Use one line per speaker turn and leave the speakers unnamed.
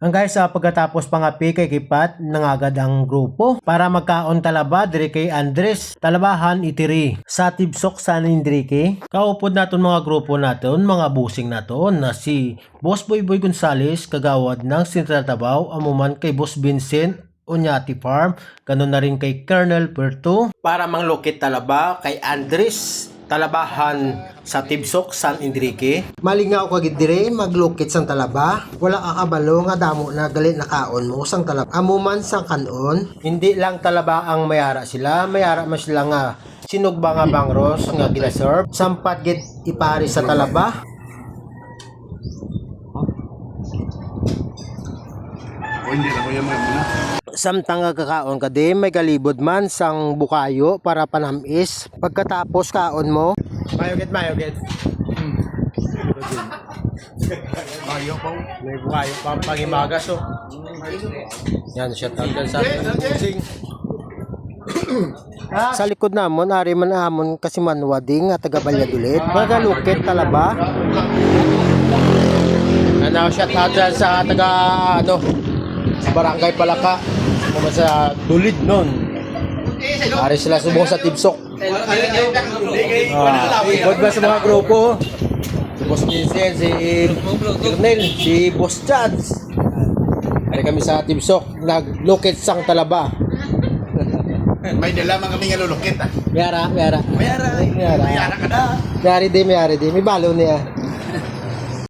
Ang guys, pagkatapos pangapi kay Kipat, nangagad ang grupo para magkaon talaba dire kay Andres, talabahan itiri. Sa tibsok San Enrique, kaupod naton mga grupo naton, mga busing naton na si Boss Boyboy Gonzales, kagawad ng Central Tabao, amuman kay Boss Vincent Onyati Farm, ganun na rin kay Colonel Puerto, para manglukit talaba kay Andres, talabahan sa tibsok San Enrique. Malingaw kagid dire maglukit sang talaba, wala kakabalo nga damo na galit na kaon mo sang talaba. Amuman sang kanon, hindi lang talaba ang mayara sila, mayara mas sila nga sinugba nga bangros nga ginaserve, sampat git ipari sa talaba.
Hindi lang ko yan muna.
Samtang nga kakaon ka din, may galibod man sang bukayo para panamis. Pagkatapos kaon mo, mayogit.
Ayaw po.
May bukayo pa pangimagas oh. Yan, shout out dyan sa ating. Sa likod namon, ari man amon kasi manwading at taga Valladolid. Magalukit talaba. Ano, shout out dyan sa taga Barangay Palaka. Mga sa Dulid nun. Ari sila subong sa tibsok. Ikot ba sa mga grupo? Si Boss Vincent, si Colonel, si Boss Chads. Ari kami sa tibsok. Naglukit sang talaba.
May dala man kami nga lulukit ah.
Mayara
Mayara ka na.
Mayari di. May balo niya.